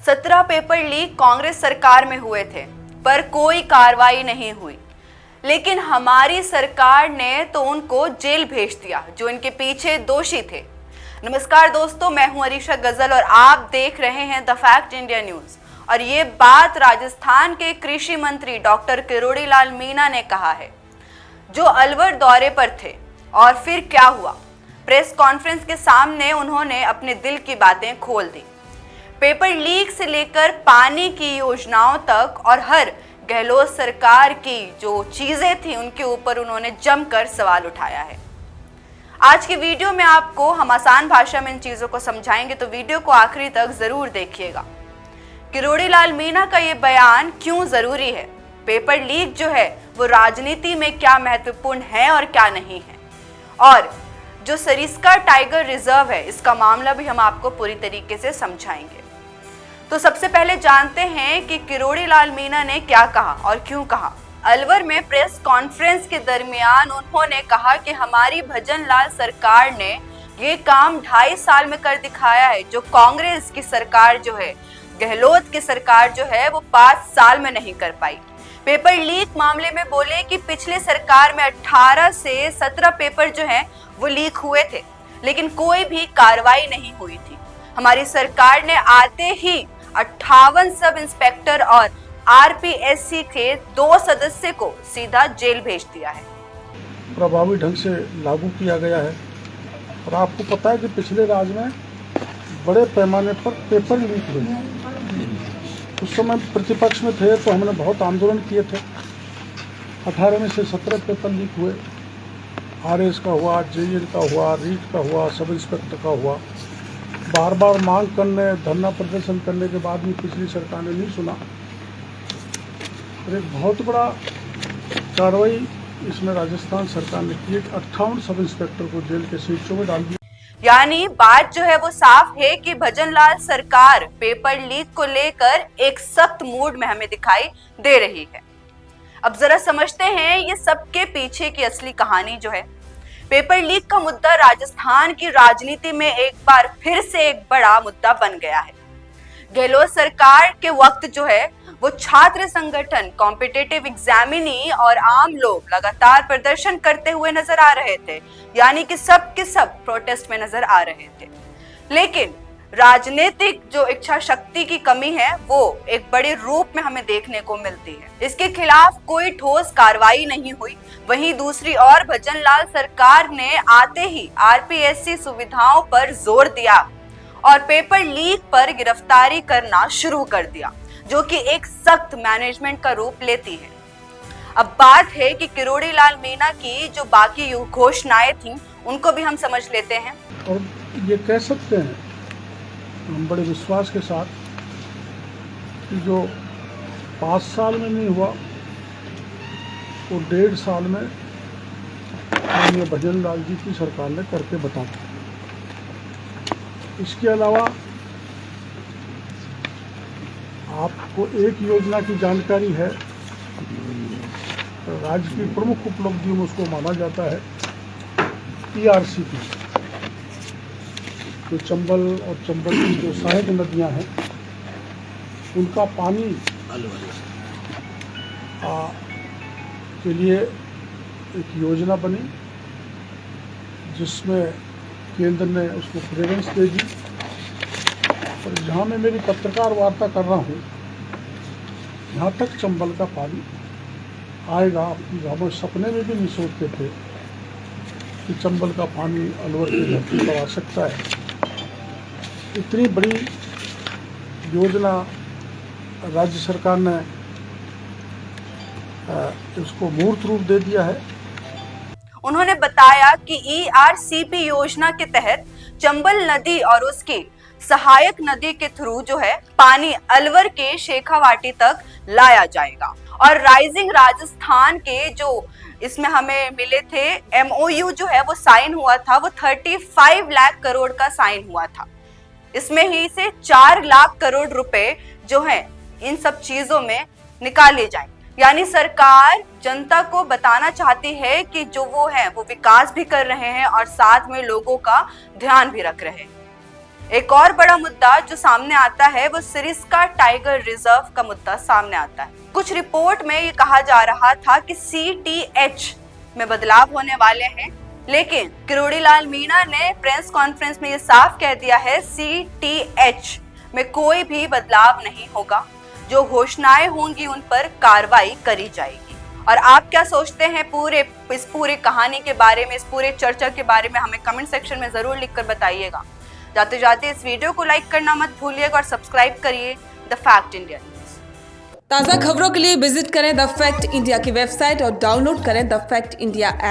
17 paper leak Congress सरकार में हुए थे, पर कोई कार्रवाई नहीं हुई। लेकिन हमारी सरकार ने तो उनको जेल भेज दिया जो इनके पीछे दोषी थे। नमस्कार दोस्तों, मैं हूं अरीशा गजल और आप देख रहे हैं द फैक्ट इंडिया न्यूज। और ये बात राजस्थान के कृषि मंत्री डॉक्टर किरोड़ी लाल मीणा ने कहा है, जो अलवर दौरे पर थे। और फिर क्या हुआ? प्रेस कॉन्फ्रेंस के सामने उन्होंने अपने दिल की बातें खोल दी। पेपर लीक से लेकर पानी की योजनाओं तक और हर गहलोत सरकार की जो चीजें थी उनके ऊपर उन्होंने जमकर सवाल उठाया है। आज की वीडियो में आपको हम आसान भाषा में इन चीजों को समझाएंगे, तो वीडियो को आखिरी तक जरूर देखिएगा। किरोड़ी लाल मीणा का ये बयान क्यों जरूरी है, पेपर लीक जो है वो राजनीति में क्या महत्वपूर्ण है और क्या नहीं है, और जो सरिस्का टाइगर रिजर्व है इसका मामला भी हम आपको पूरी तरीके से समझाएंगे। तो सबसे पहले जानते हैं कि किरोड़ी लाल मीणा ने क्या कहा और क्यों कहा। अलवर में प्रेस कॉन्फ्रेंस के दरमियान उन्होंने कहा कि हमारी भजन लाल सरकार ने ये काम 2.5 साल में कर दिखाया है, जो कांग्रेस की सरकार जो है, गहलोत की सरकार जो है वो 5 साल में नहीं कर पाई। पेपर लीक मामले में बोले कि पिछले सरकार में 18 से 17 पेपर जो हैं वो लीक हुए थे, लेकिन कोई भी कार्रवाई नहीं हुई थी। हमारी सरकार ने आते ही 58 सब इंस्पेक्टर और आरपीएससी के 2 सदस्य को सीधा जेल भेज दिया है। प्रभावी ढंग से लागू किया गया है। और आपको पता है कि पिछले राज में बड़े पैमाने पर पेपर लीक हुए। उस समय प्रतिपक्ष में थे तो हमने बहुत आंदोलन किए थे। 18 में से 17 पेपर लीक हुए। आरएस का हुआ, जेईएन का हुआ, रीट का हुआ, सब इंस्पेक्टर का हुआ। बार बार मांग करने, धरना प्रदर्शन करने के बाद भी पिछली सरकार ने नहीं सुना। और एक बहुत बड़ा कार्रवाई इसमें राजस्थान सरकार ने की। 58 सब इंस्पेक्टर को जेल के शीर्षों में डाल दिया। यानी बात जो है वो साफ है कि भजन लाल सरकार पेपर लीक को लेकर एक सख्त मूड में हमें दिखाई दे रही है। अब जरा समझते हैं ये सबके पीछे की असली कहानी जो है। पेपर लीक का मुद्दा राजस्थान की राजनीति में एक बार फिर से एक बड़ा मुद्दा बन गया है। गहलोत सरकार के वक्त जो है वो छात्र संगठन, कॉम्पिटिटिव एग्जामिनी और आम लोग लगातार प्रदर्शन करते हुए नजर आ रहे थे, यानी कि सब के सब प्रोटेस्ट में नजर आ रहे थे। लेकिन राजनीतिक जो इच्छा शक्ति की कमी है वो एक बड़े रूप में हमें देखने को मिलती है। इसके खिलाफ कोई ठोस कार्रवाई नहीं हुई। वहीं दूसरी ओर भजन लाल सरकार ने आते ही आरपीएससी सुविधाओं पर जोर दिया और पेपर लीक पर गिरफ्तारी करना शुरू कर दिया, जो कि एक सख्त मैनेजमेंट का रूप लेती है। अब बात है कि किरोड़ी लाल मीणा की जो बाकी घोषणाएं थीं उनको भी हम समझ लेते हैं। और ये कह सकते हैं हम बड़े विश्वास के साथ कि जो 5 साल में नहीं हुआ वो 1.5 साल में माननीय भजन लाल जी की सरकार ने करके बता दिया। इसके अलावा आपको एक योजना की जानकारी है, राज्य की प्रमुख उपलब्धियों में उसको माना जाता है टीआरसीपी। जो चंबल और चंबल की जो सहायक नदियां हैं उनका पानी के लिए एक योजना बनी, जिसमें केंद्र ने उसको क्लीयरेंस दे दी। और जहाँ मैं मेरी पत्रकार वार्ता कर रहा हूँ, यहाँ तक चंबल का पानी आएगा। हम सपने में भी नहीं सोचते थे कि चंबल का पानी अलवर की धरती पर आ सकता है। इतनी बड़ी योजना राज्य सरकार ने उसको मूर्त रूप दे दिया है। उन्होंने बताया कि ईआरसीपी योजना के तहत चंबल नदी और उसकी सहायक नदी के थ्रू जो है पानी अलवर के शेखावाटी तक लाया जाएगा। और राइजिंग राजस्थान के जो इसमें हमें मिले थे एमओयू जो है वो साइन हुआ था, वो 35 लाख करोड़ का साइन हुआ था। इसमें ही से 4 लाख करोड़ रुपए जो है इन सब चीजों में निकाले जाएं। यानी सरकार जनता को बताना चाहती है कि जो वो है वो विकास भी कर रहे हैं और साथ में लोगों का ध्यान भी रख रहे हैं। एक और बड़ा मुद्दा जो सामने आता है वो सिरिस्का टाइगर रिजर्व का मुद्दा सामने आता है। कुछ रिपोर्ट में ये कहा जा रहा था कि CTH में बदलाव होने वाले हैं, लेकिन किरोड़ीलाल मीणा ने प्रेस कॉन्फ्रेंस में ये साफ कह दिया है CTH में कोई भी बदलाव नहीं होगा। जो घोषणाएं होंगी उन पर कार्रवाई करी जाएगी। और आप क्या सोचते हैं इस पूरी कहानी के बारे में, इस पूरे चर्चा के बारे में, हमें कमेंट सेक्शन में जरूर लिखकर बताइएगा। जाते जाते इस वीडियो को लाइक करना मत भूलिएगा और सब्सक्राइब करिए द फैक्ट इंडिया न्यूज़। ताज़ा खबरों के लिए विजिट करें द फैक्ट इंडिया की वेबसाइट और डाउनलोड करें द फैक्ट इंडिया ऐप।